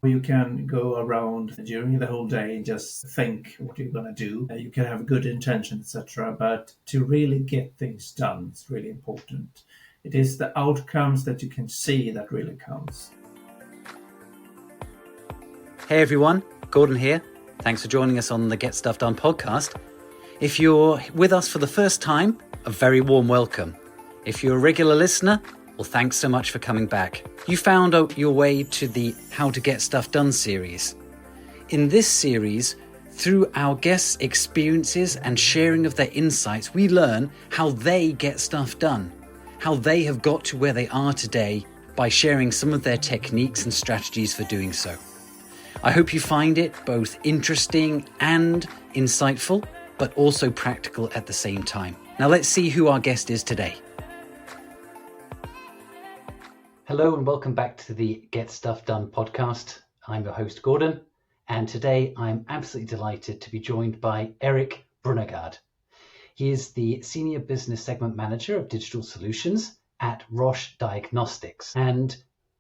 You can go around during the whole day and just think what you're going to do. You can have good intention, etc. But to really get things done, it's really important. It is the outcomes that you can see that really counts. Hey everyone, Gordon here. Thanks for joining us on the Get Stuff Done podcast. If you're with us for the first time, a very warm welcome. If you're a regular listener, well, thanks so much for coming back. You found out your way to the How to Get Stuff Done series. In this series, through our guests' experiences and sharing of their insights, we learn how they get stuff done, how they have got to where they are today by sharing some of their techniques and strategies for doing so. I hope you find it both interesting and insightful, but also practical at the same time. Now let's see who our guest is today. Hello and welcome back to the Get Stuff Done podcast. I'm your host, Gordon, and today I'm absolutely delighted to be joined by Erik Brunnegard. He is the Senior Business Segment Manager of Digital Solutions at Roche Diagnostics. And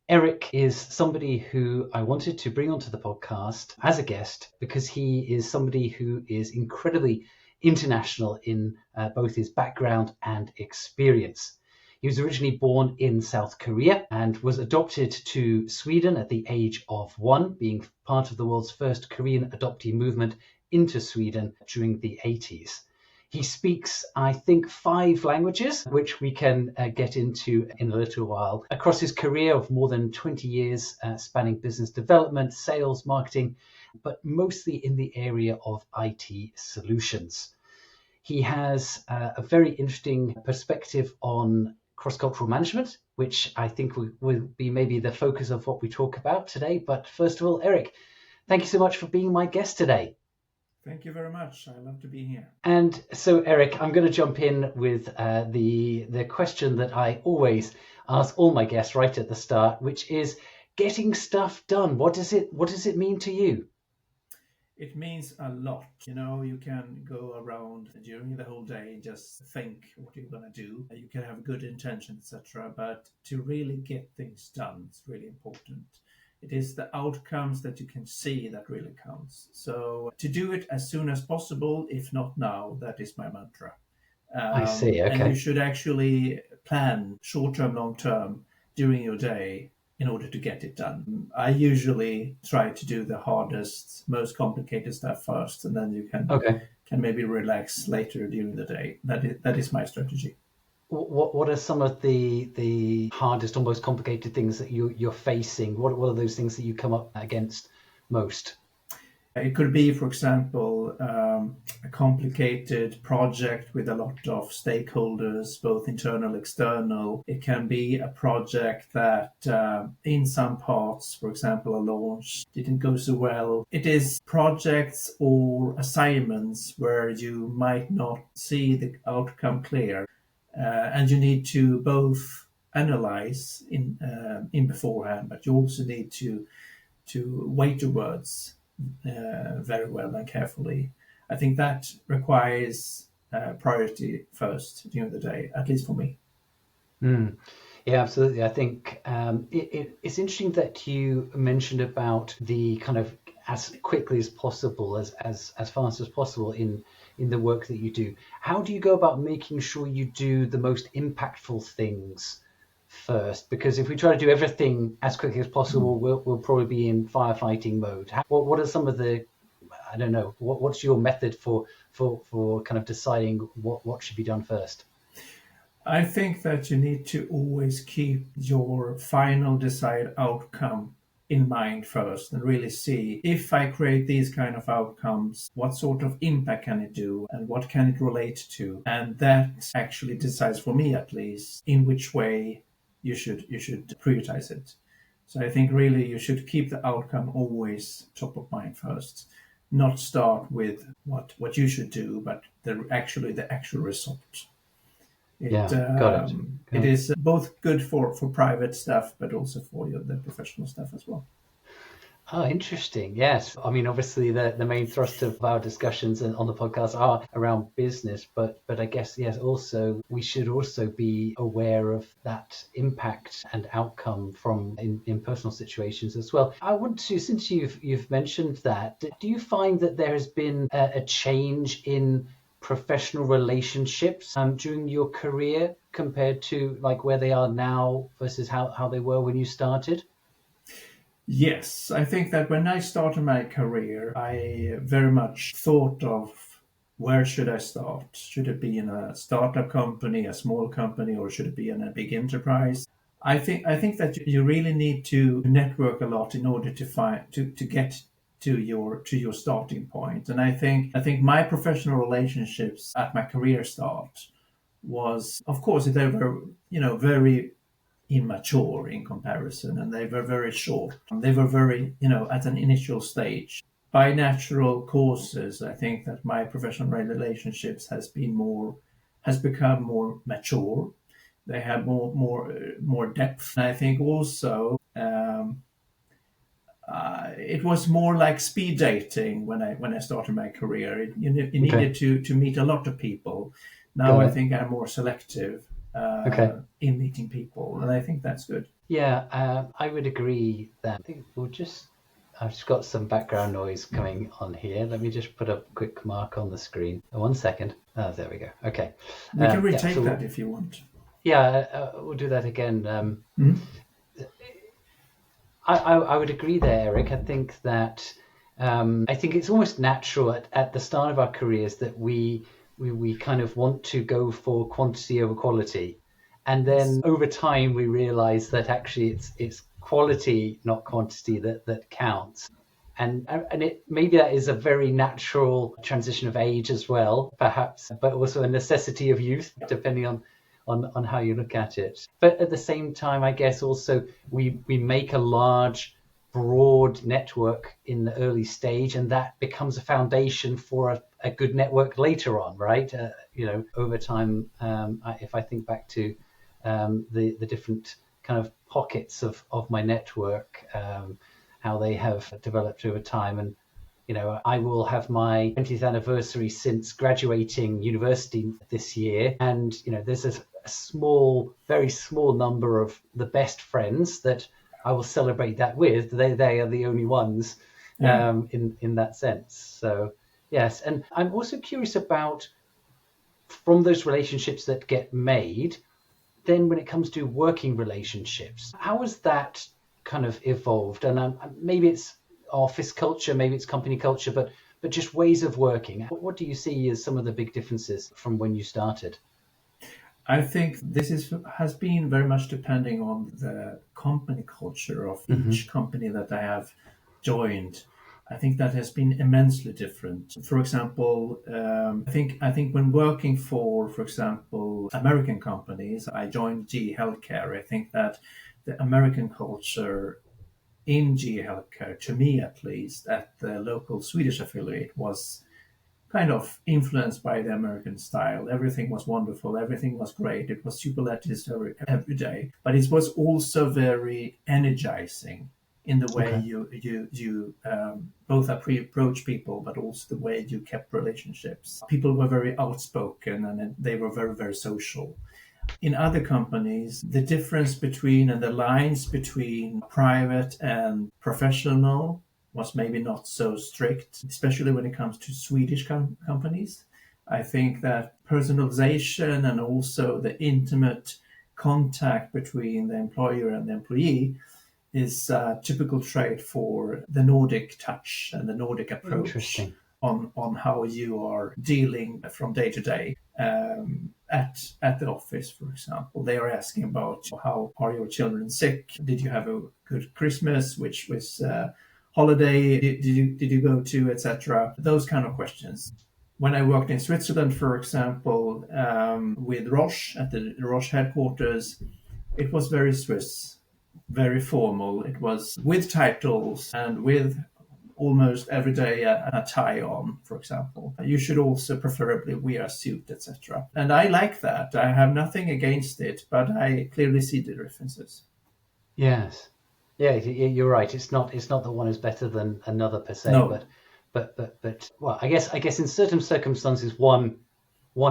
Erik is somebody who I wanted to bring onto the podcast as a guest because he is somebody who is incredibly international in both his background and experience. He was originally born in South Korea and was adopted to Sweden at the age of 1, being part of the world's first Korean adoptee movement into Sweden during the 80s. He speaks, I think, 5 languages, which we can get into in a little while. Across his career of more than 20 years, spanning business development, sales, marketing, but mostly in the area of IT solutions. He has a very interesting perspective on cross-cultural management, which I think will be maybe the focus of what we talk about today. But first of all, Erik, thank you so much for being my guest today. Thank you very much. I love to be here. And so, Erik, I'm going to jump in with the question that I always ask all my guests right at the start, which is getting stuff done. What does it mean to you? It means a lot. You can go around during the whole day and just think what you're going to do. You can have good intention, etc. But to really get things done, it's really important. It is the outcomes that you can see that really counts. So to do it as soon as possible, if not now, that is my mantra. I see. Okay. And you should actually plan short-term, long-term during your day in order to get it done. I usually try to do the hardest, most complicated stuff first, and then you can maybe relax later during the day. That is my strategy. What are some of the hardest or most complicated things that you're facing? What are those things that you come up against most? It could be, for example, a complicated project with a lot of stakeholders, both internal, external. It can be a project that in some parts, for example, a launch didn't go so well. It is projects or assignments where you might not see the outcome clear. And you need to both analyze in beforehand, but you also need to weigh your words very well and carefully. I think that requires priority first during the day, at least for me. Yeah, absolutely. I think it's interesting that you mentioned about the kind of as quickly as possible, as fast as possible in the work that you do. How do you go about making sure you do the most impactful things first? Because if we try to do everything as quickly as possible, we'll probably be in firefighting mode. What are some of the, I don't know, what's your method for kind of deciding what should be done first? I think that you need to always keep your final desired outcome in mind first and really see, if I create these kind of outcomes, what sort of impact can it do and what can it relate to? And that actually decides, for me at least, in which way you should prioritize it. So I think really you should keep the outcome always top of mind first, not start with what you should do, but the actual result. Got it. It is both good for private stuff, but also for the professional stuff as well. Oh, interesting. Yes. I mean, obviously the main thrust of our discussions on the podcast are around business, but I guess, yes, also we should also be aware of that impact and outcome from in personal situations as well. I want to, since you've mentioned that, do you find that there has been a change in professional relationships during your career compared to like where they are now versus how they were when you started? Yes, I think that when I started my career, I very much thought of where should I start? Should it be in a startup company, a small company, or should it be in a big enterprise? I think that you really need to network a lot in order to find to get to your starting point. And I think my professional relationships at my career start was, of course, they were very immature in comparison, and they were very short. They were very, at an initial stage. By natural causes, I think that my professional relationships has become more mature. They have more depth. And I think also it was more like speed dating when I started my career. You Okay, needed to meet a lot of people. Now got I it. think I'm more selective Okay. in meeting people, and I think that's good. Yeah, I would agree that I think I've just got some background noise coming on here. Let me just put a quick mark on the screen. 1 second. Oh, there we go. Okay. We can Yeah, retake that so if you want. yeah, we'll do that again. Mhm. I would agree there, Eric. I think that I think it's almost natural at the start of our careers that we kind of want to go for quantity over quality, and Yes. then over time we realize that actually it's quality, not quantity, that counts. And it maybe that is a very natural transition of age as well, perhaps, but also a necessity of youth, depending on how you look at it. But at the same time, I guess also we make a large, broad network in the early stage, and that becomes a foundation for a good network later on, right? Over time, if I think back to the different kind of pockets of my network, how they have developed over time. And I will have my 20th anniversary since graduating university this year. And, there's a small, very small number of the best friends that I will celebrate that with. They are the only ones Yeah. in that sense. So, yes. And I'm also curious about from those relationships that get made, then when it comes to working relationships, how has that kind of evolved? And maybe it's office culture, maybe it's company culture, but just ways of working. What do you see as some of the big differences from when you started? I think has been very much depending on the company culture of Hmm. each company that I have joined. I think that has been immensely different. For example, I think when working for example, American companies, I joined GE Healthcare. I think that the American culture in GE Healthcare, to me at least, at the local Swedish affiliate, was kind of influenced by the American style. Everything was wonderful. Everything was great. It was superlatives every day, but it was also very energizing in the way Okay. you both approach people, but also the way you kept relationships. People were very outspoken and they were very very social. In other companies, the difference between and the lines between private and professional was maybe not so strict, especially when it comes to Swedish companies. I think that personalization and also the intimate contact between the employer and the employee is a typical trait for the Nordic touch and the Nordic approach Interesting. on how you are dealing from day to day. At the office, for example, they are asking about how are your children sick? Did you have a good Christmas? Which was holiday did you go to, etc. Those kind of questions. When I worked in Switzerland, for example, with Roche at the Roche headquarters, it was very Swiss, very formal. It was with titles and with almost every day a tie on, for example. You should also preferably wear a suit, etc. And I like that. I have nothing against it, but I clearly see the differences. Yes. Yeah, you're right. It's not that one is better than another per se, No. but well, I guess in certain circumstances one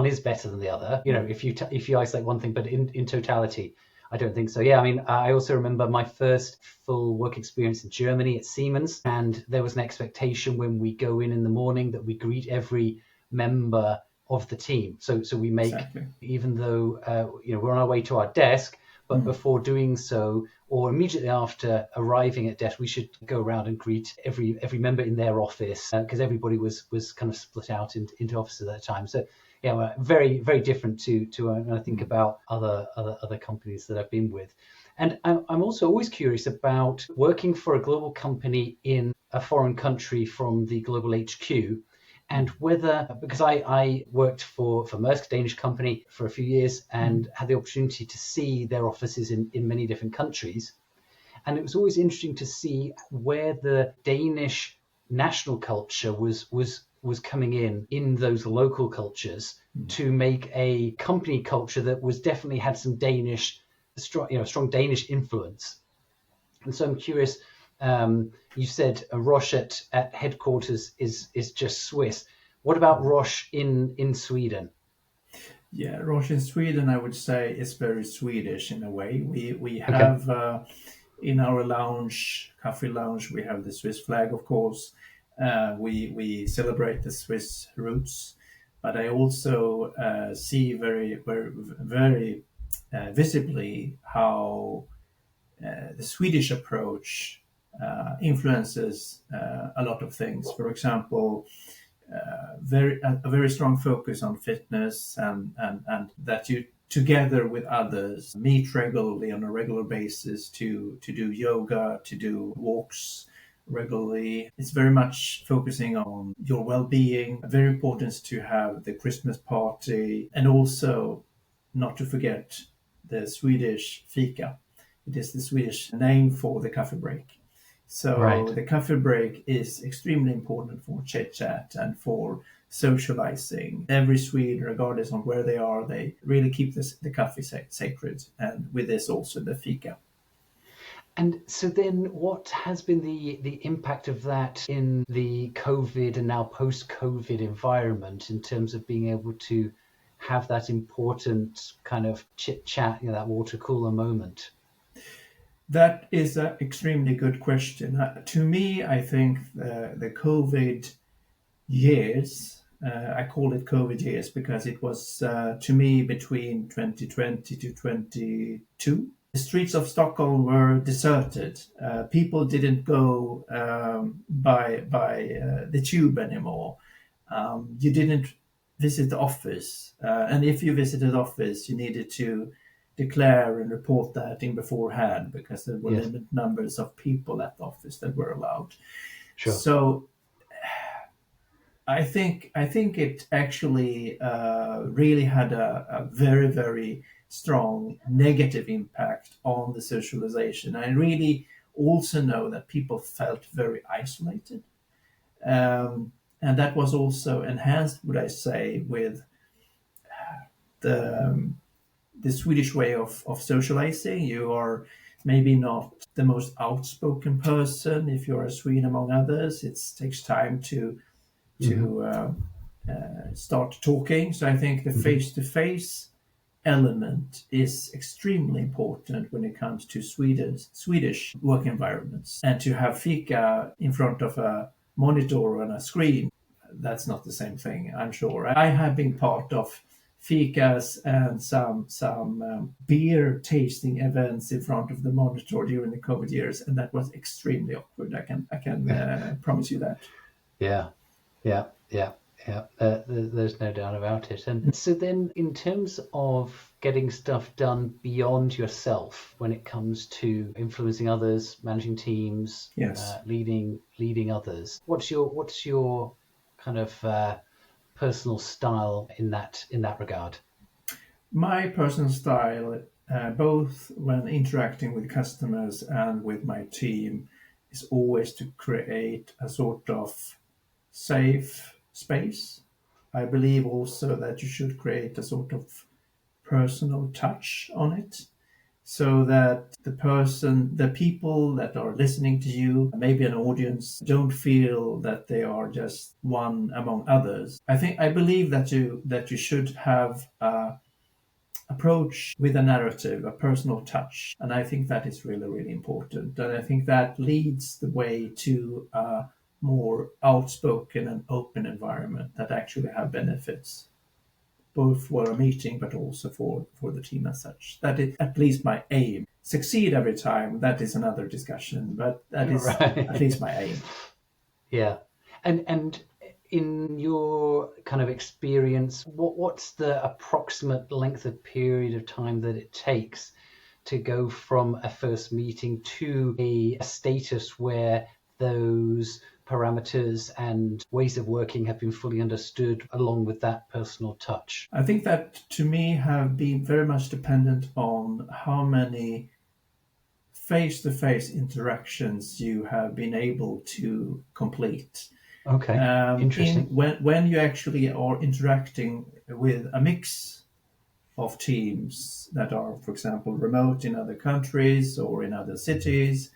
is better than the other. If you isolate one thing, but in totality, I don't think so. Yeah, I mean, I also remember my first full work experience in Germany at Siemens, and there was an expectation when we go in the morning that we greet every member of the team. So we make, Exactly. even though we're on our way to our desk, but Mm. before doing so, or immediately after arriving at desk, we should go around and greet every member in their office, because everybody was kind of split out into offices at that time. So yeah, well, very very different to when I think about other companies that I've been with. And I'm also always curious about working for a global company in a foreign country from the global HQ, and whether, because I worked for Maersk, a Danish company, for a few years, and had the opportunity to see their offices in many different countries. And it was always interesting to see where the Danish national culture was coming in those local cultures to make a company culture that was definitely had some strong Danish influence. And so I'm curious. You said Roche at headquarters is just Swiss. What about Roche in Sweden? Yeah, Roche in Sweden, I would say, is very Swedish in a way. We Okay. have in our lounge, coffee lounge, we have the Swiss flag, of course. We celebrate the Swiss roots, but I also see very visibly how the Swedish approach influences a lot of things. For example, a very strong focus on fitness, and that you together with others meet regularly on a regular basis to do yoga, to do walks regularly. It's very much focusing on your well-being. Very important to have the Christmas party, and also not to forget the Swedish fika. It is the Swedish name for the coffee break. So Right. the coffee break is extremely important for chit chat and for socializing. Every Swede, regardless of where they are, they really keep the coffee sacred, and with this also the fika. And so then what has been the impact of that in the COVID and now post-COVID environment in terms of being able to have that important kind of chit chat, that water cooler moment? That is an extremely good question. To me, I think the COVID years, I call it COVID years because it was, to me, between 2020 to 22. The streets of Stockholm were deserted. People didn't go by the tube anymore. You didn't visit the office. And if you visited office, you needed to declare and report that in beforehand because there were Yes, limited numbers of people at the office that were allowed. sure. So I think it actually really had a very very strong negative impact on the socialization. I really also know that people felt very isolated, and that was also enhanced, would I say, with the the Swedish way of socializing. You are maybe not the most outspoken person if you're a Swede among others. It takes time to Hmm. start talking. So I think the Hmm. face-to-face element is extremely important when it comes to Swedish work environments. And to have fika in front of a monitor on a screen, that's not the same thing, I'm sure. I have been part of fikas and some beer tasting events in front of the monitor during the COVID years, and that was extremely awkward. I can promise you that. Yeah, yeah, yeah, yeah. There's no doubt about it. And so then, in terms of getting stuff done beyond yourself, when it comes to influencing others, managing teams, Yes. leading others, what's your kind of personal style in that regard? My personal style, both when interacting with customers and with my team, is always to create a sort of safe space. I believe also that you should create a sort of personal touch on it. so that the people that are listening to you, maybe an audience, don't feel that they are just one among others. I believe that you should have approach with a narrative, a personal touch. And I think that is really, really important. And I think that leads the way to a more outspoken and open environment that actually have benefits, both for a meeting, but also for the team as such. That is at least my aim. Succeed every time, that is another discussion, but that is at least my aim. Yeah. And in your kind of experience, what's the approximate length of period of time that it takes to go from a first meeting to a status where those parameters and ways of working have been fully understood along with that personal touch? I think that to me have been very much dependent on how many face-to-face interactions you have been able to complete. Okay, interesting. When you actually are interacting with a mix of teams that are, for example, remote in other countries or in other cities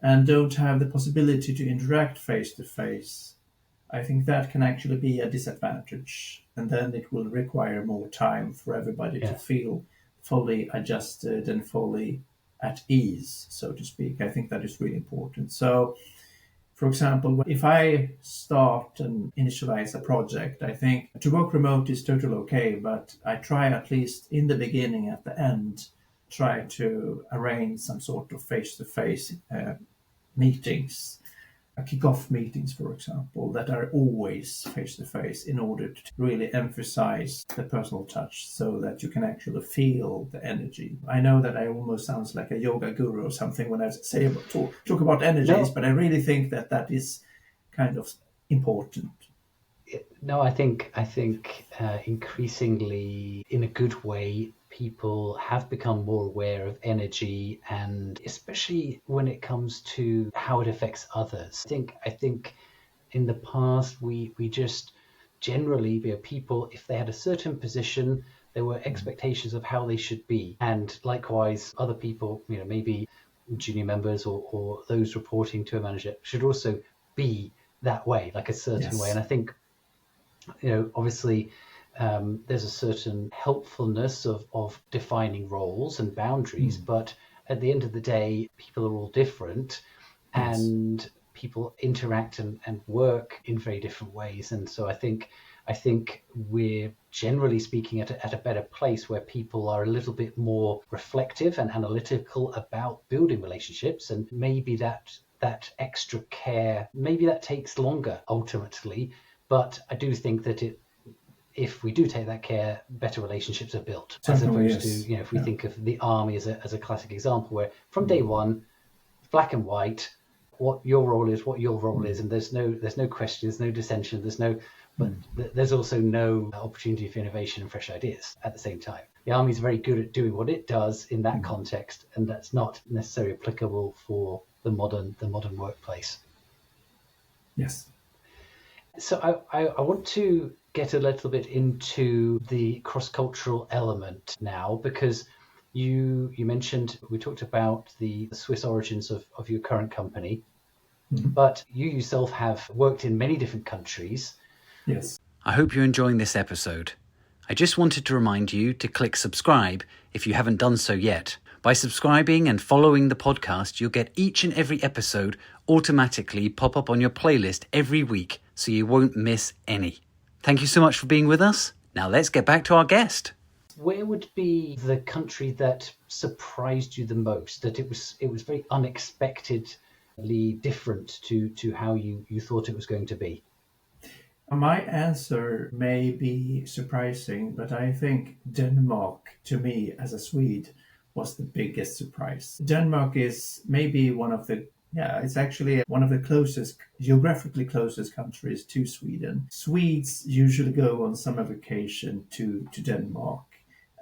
and don't have the possibility to interact face to face, I think that can actually be a disadvantage. And then it will require more time for everybody to feel fully adjusted and fully at ease, so to speak. I think that is really important. So, for example, if I start and initialize a project, I think to work remote is totally okay, but I try at least in the beginning, at the end, try to arrange some sort of face-to-face meetings, kick-off meetings, for example, that are always face-to-face in order to really emphasize the personal touch so that you can actually feel the energy. I know that I almost sounds like a yoga guru or something when I say talk about energies, but I really think that is kind of important. No, I think increasingly, in a good way, people have become more aware of energy, and especially when it comes to how it affects others. I think in the past we just generally, people, if they had a certain position, there were expectations of how they should be, and likewise other people, maybe junior members or those reporting to a manager should also be that way, like a certain way. And I think obviously there's a certain helpfulness of defining roles and boundaries, but at the end of the day, people are all different, and people interact and work in very different ways. And so I think we're generally speaking at a better place where people are a little bit more reflective and analytical about building relationships, and maybe that extra care, maybe that takes longer ultimately. But I do think that if we do take that care, better relationships are built. As opposed to, if we think of the army as a classic example, where from day one, black and white, what your role is, and there's no question, there's no dissension, but there's also no opportunity for innovation and fresh ideas at the same time. The army is very good at doing what it does in that context, and that's not necessarily applicable for the modern workplace. Yes. So I want to get a little bit into the cross-cultural element now, because you mentioned, we talked about the Swiss origins of your current company, but you yourself have worked in many different countries. Yes. I hope you're enjoying this episode. I just wanted to remind you to click subscribe if you haven't done so yet. By subscribing and following the podcast, you'll get each and every episode automatically pop up on your playlist every week, so you won't miss any. Thank you so much for being with us. Now let's get back to our guest. Where would be the country that surprised you the most, that it was very unexpectedly different to how you thought it was going to be? My answer may be surprising, but I think Denmark, to me as a Swede, was the biggest surprise. Denmark is maybe it's actually one of the geographically closest countries to Sweden. Swedes usually go on summer vacation to Denmark.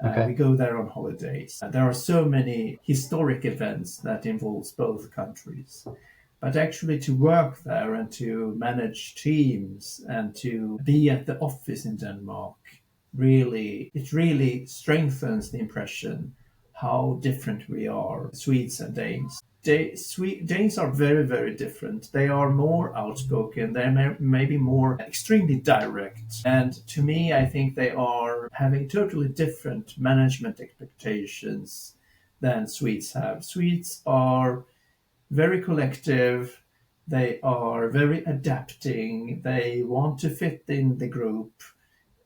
Okay. We go there on holidays. There are so many historic events that involves both countries. But actually to work there and to manage teams and to be at the office in Denmark, it really strengthens the impression how different we are, Swedes and Danes. Danes are very, very different. They are more outspoken. They're maybe more extremely direct. And to me, I think they are having totally different management expectations than Swedes have. Swedes are very collective. They are very adapting. They want to fit in the group.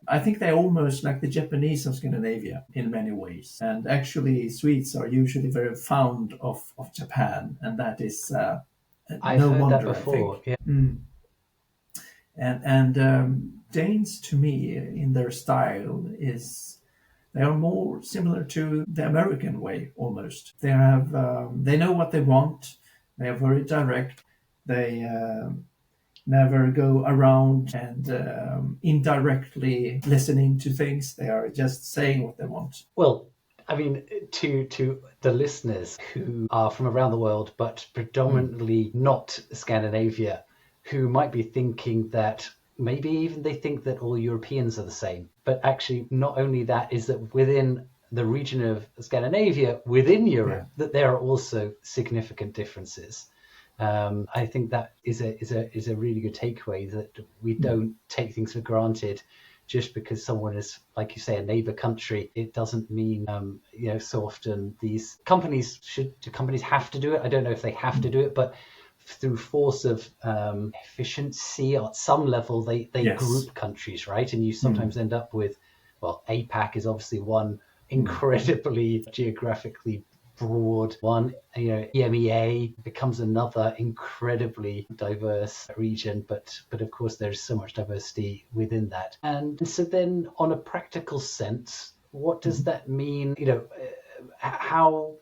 I think they're almost like the Japanese of Scandinavia in many ways. And actually, Swedes are usually very fond of Japan, and that is I've no heard that wonder, I before. think. Yeah. And Danes, to me, in their style, they are more similar to the American way almost. They know what they want. They are very direct. They never go around and indirectly listening to things. They are just saying what they want. Well, I mean, to the listeners who are from around the world, but predominantly not Scandinavia, who might be thinking that maybe even they think that all Europeans are the same. But actually, not only that, is that within the region of Scandinavia, within Europe, that there are also significant differences. I think that is a really good takeaway, that we don't take things for granted. Just because someone is, like you say, a neighbor country, it doesn't mean, so often these companies do companies have to do it? I don't know if they have to do it, but through force of efficiency at some level, they Yes. group countries, right? And you sometimes end up with, well, APAC is obviously one incredibly geographically broad one. EMEA becomes another incredibly diverse region, but of course there's so much diversity within that. And so then, on a practical sense, what does that mean? How?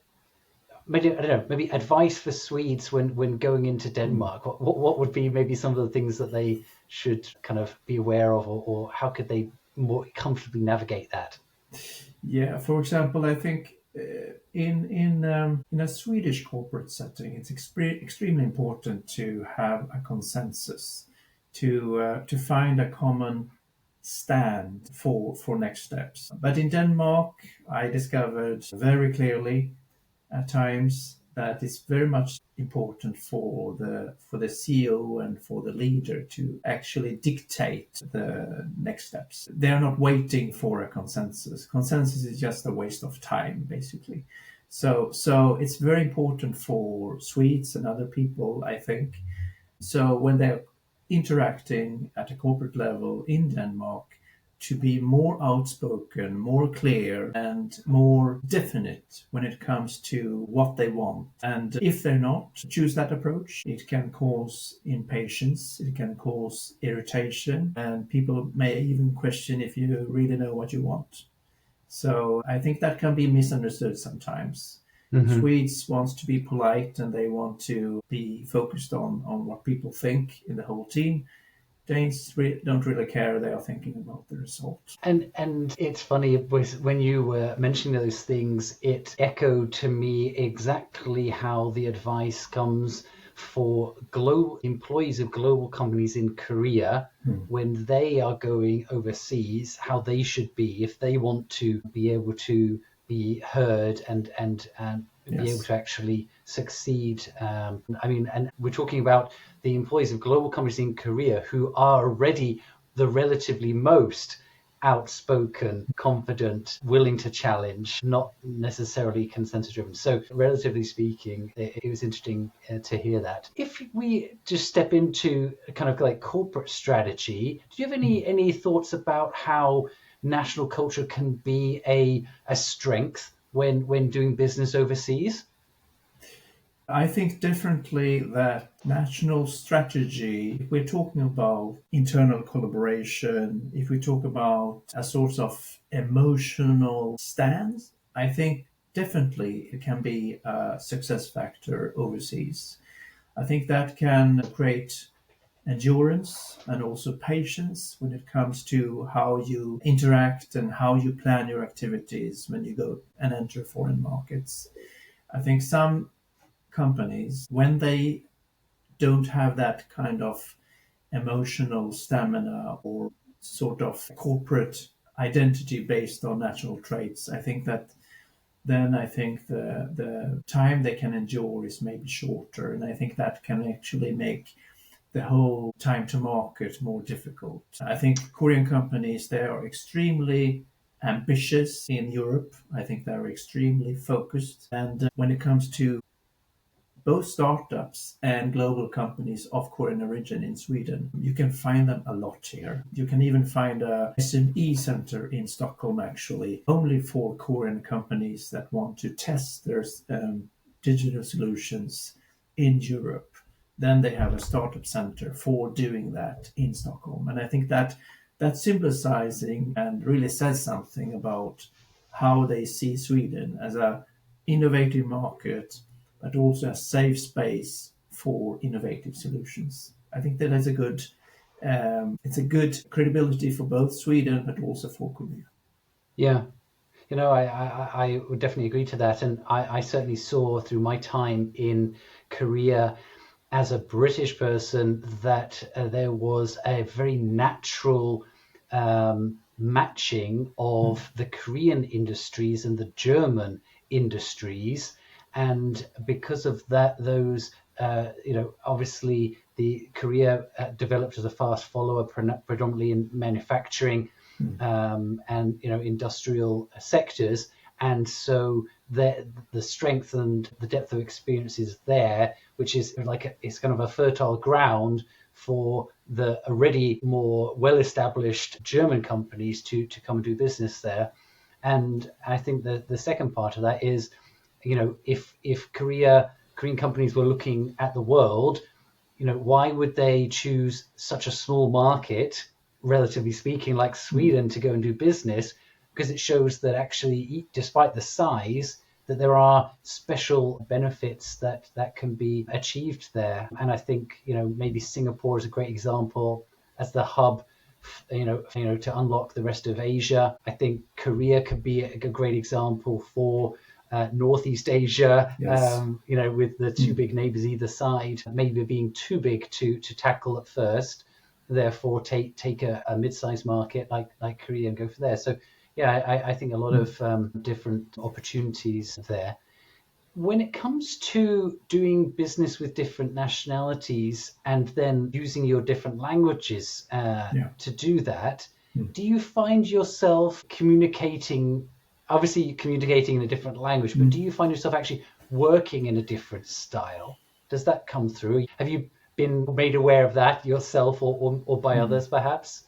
Maybe, I don't know, maybe advice for Swedes when going into Denmark. What would be maybe some of the things that they should kind of be aware of, or how could they more comfortably navigate that? Yeah, for example, I think in a Swedish corporate setting, it's extremely important to have a consensus, to find a common stand for next steps. But in Denmark, I discovered very clearly at times that it's very much important for the CEO and for the leader to actually dictate the next steps. They're not waiting for a consensus. Consensus is just a waste of time, basically. So it's very important for Swedes and other people, I think. So when they're interacting at a corporate level in Denmark, to be more outspoken, more clear, and more definite when it comes to what they want. And if they're not, choose that approach. It can cause impatience, it can cause irritation, and people may even question if you really know what you want. So I think that can be misunderstood sometimes. Swedes want to be polite and they want to be focused on what people think in the whole team. Danes don't really care. They are thinking about the result. And it's funny, when you were mentioning those things, it echoed to me exactly how the advice comes for global employees of global companies in Korea when they are going overseas, how they should be if they want to be able to be heard and be able to actually succeed. And we're talking about the employees of global companies in Korea who are already the relatively most outspoken, confident, willing to challenge, not necessarily consensus driven. So relatively speaking, it was interesting to hear that. If we just step into kind of like corporate strategy, do you have any thoughts about how national culture can be a strength when doing business overseas? I think definitely that national strategy, if we're talking about internal collaboration, if we talk about a sort of emotional stance, I think definitely it can be a success factor overseas. I think that can create endurance and also patience when it comes to how you interact and how you plan your activities when you go and enter foreign markets. I think some companies, when they don't have that kind of emotional stamina or sort of corporate identity based on national traits, I think that then I think the time they can endure is maybe shorter. And I think that can actually make the whole time to market more difficult. I think Korean companies, they are extremely ambitious in Europe. I think they're extremely focused. And when it comes to both startups and global companies of Korean origin in Sweden, you can find them a lot here. You can even find a SME center in Stockholm, actually, only for Korean companies that want to test their digital solutions in Europe. Then they have a startup center for doing that in Stockholm. And I think that that's symbolizing and really says something about how they see Sweden as a innovative market, but also a safe space for innovative solutions. I think that is a good, it's a good credibility for both Sweden, but also for Korea. Yeah. I would definitely agree to that. And I certainly saw through my time in Korea as a British person that there was a very natural matching of the Korean industries and the German industries. And because of that, those, obviously the Korea developed as a fast follower, predominantly in manufacturing and, industrial sectors. And so the strength and the depth of experience is there, which is it's kind of a fertile ground for the already more well-established German companies to come and do business there. And I think the second part of that is, if Korean companies were looking at the world, why would they choose such a small market, relatively speaking, like Sweden to go and do business? Because it shows that actually, despite the size, that there are special benefits that can be achieved there. And I think, maybe Singapore is a great example as the hub, to unlock the rest of Asia. I think Korea could be a great example for Northeast Asia, Yes. with the two big neighbors either side, maybe being too big to tackle at first. Therefore, take a mid-sized market like Korea and go for there. So, yeah, I think a lot of different opportunities there. When it comes to doing business with different nationalities and then using your different languages to do that, do you find yourself communicating, obviously communicating in a different language, but do you find yourself actually working in a different style? Does that come through? Have you been made aware of that yourself or by others perhaps?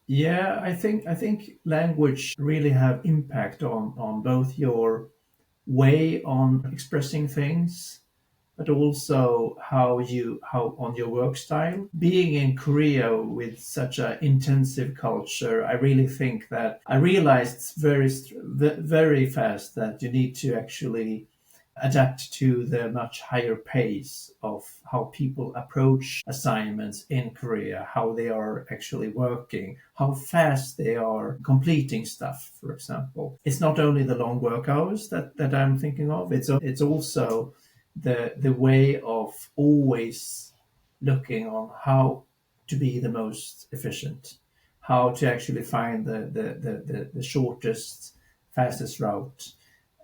Yeah, I think language really have impact on both your way on expressing things, but also how on your work style. Being in Korea with such an intensive culture, I really think that I realized very fast that you need to actually adapt to the much higher pace of how people approach assignments in Korea, how they are actually working, how fast they are completing stuff, for example. It's not only the long work hours that I'm thinking of, it's also the way of always looking on how to be the most efficient, how to actually find the shortest, fastest route.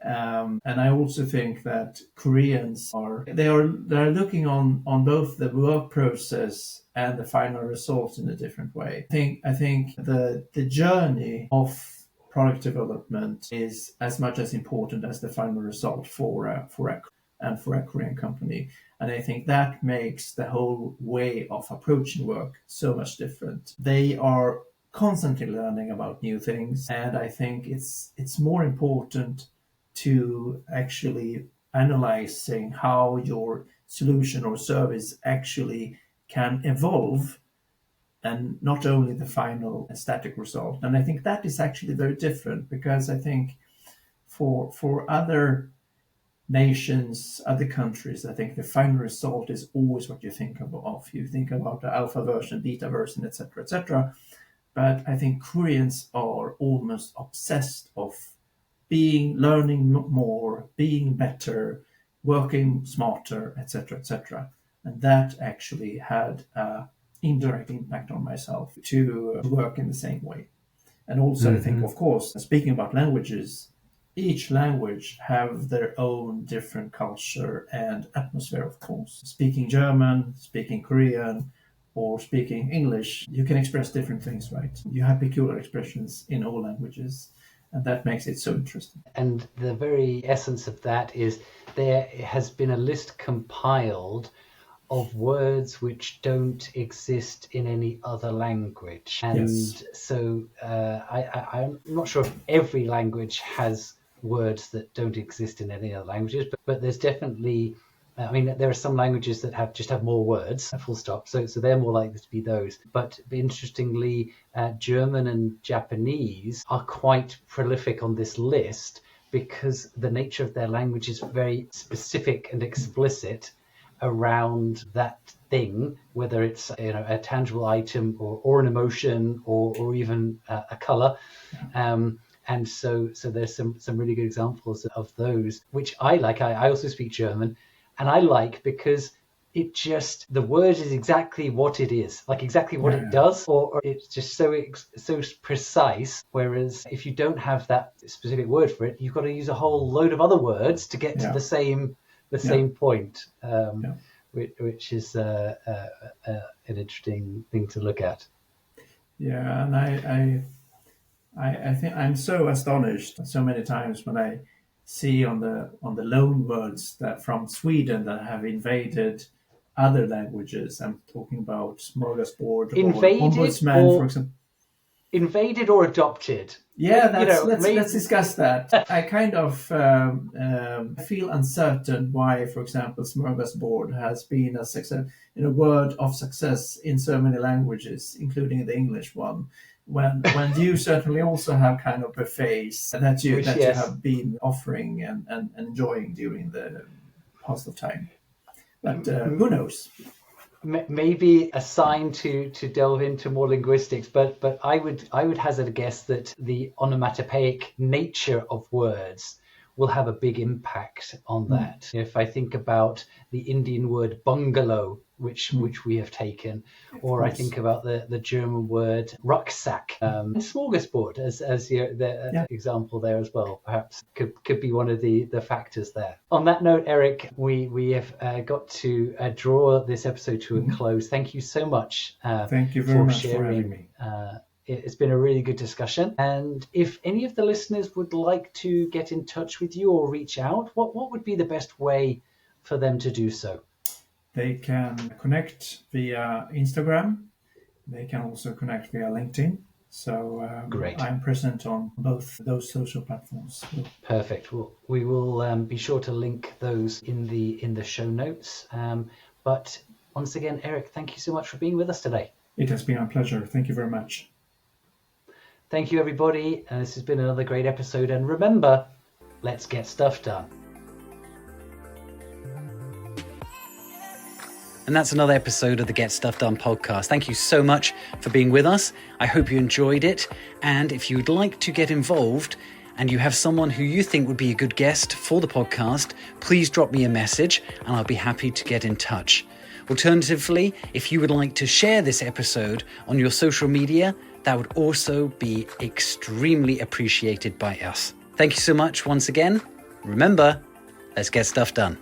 And I also think that Koreans they're looking on both the work process and the final result in a different way. I think the journey of product development is as much as important as the final result for a Korean company. And I think that makes the whole way of approaching work so much different. They are constantly learning about new things, and I think it's more important to actually analyzing how your solution or service actually can evolve and not only the final static result. And I think that is actually very different, because I think for other nations, other countries, I think the final result is always what you think of. You think about the alpha version, beta version, etc., etc. But I think Koreans are almost obsessed of learning more, being better, working smarter, etc., etc. And that actually had an indirect impact on myself to work in the same way. And also, I think, of course, speaking about languages, each language have their own different culture and atmosphere, of course. Speaking German, speaking Korean, or speaking English, you can express different things, right? You have peculiar expressions in all languages, and that makes it so interesting. And the very essence of that is there has been a list compiled of words which don't exist in any other language. And Yes. so I'm not sure if every language has words that don't exist in any other languages, but there's definitely, I mean, there are some languages that just have more words, full stop. So they're more likely to be those. But interestingly, German and Japanese are quite prolific on this list because the nature of their language is very specific and explicit around that thing, whether it's a tangible item or an emotion or even a color. And so there's some really good examples of those, which I like. I also speak German, and I like because it just, the word is exactly what it is, like exactly what it does, or it's just so precise. Whereas if you don't have that specific word for it, you've got to use a whole load of other words to get to the same point, which is an interesting thing to look at. Yeah, and I think I'm so astonished so many times when I see on the loan words that from Sweden that have invaded other languages. I'm talking about smorgasbord or ombudsman, for example. Invaded or adopted? Yeah, let's discuss that. I kind of feel uncertain why, for example, smorgasbord has been a success, word of success in so many languages, including the English one. When you certainly also have kind of buffets that you have been offering and enjoying during the past of time. But who knows? Maybe a sign to delve into more linguistics, but I would hazard a guess that the onomatopoeic nature of words will have a big impact on that. If I think about the Indian word bungalow, which we have taken, or I think about the German word rucksack, smorgasbord as the example there as well, perhaps could be one of the factors there. On that note, Erik, we have got to draw this episode to a close. Thank you so much. Thank you very much for having me. It's been a really good discussion. And if any of the listeners would like to get in touch with you or reach out, what would be the best way for them to do so? They can connect via Instagram. They can also connect via LinkedIn. So Great. I'm present on both those social platforms. Perfect. Well, we will be sure to link those in the show notes. But once again, Erik, thank you so much for being with us today. It has been a pleasure. Thank you very much. Thank you, everybody. And this has been another great episode. And remember, let's get stuff done. And that's another episode of the Get Stuff Done podcast. Thank you so much for being with us. I hope you enjoyed it. And if you'd like to get involved and you have someone who you think would be a good guest for the podcast, please drop me a message and I'll be happy to get in touch. Alternatively, if you would like to share this episode on your social media, that would also be extremely appreciated by us. Thank you so much once again. Remember, let's get stuff done.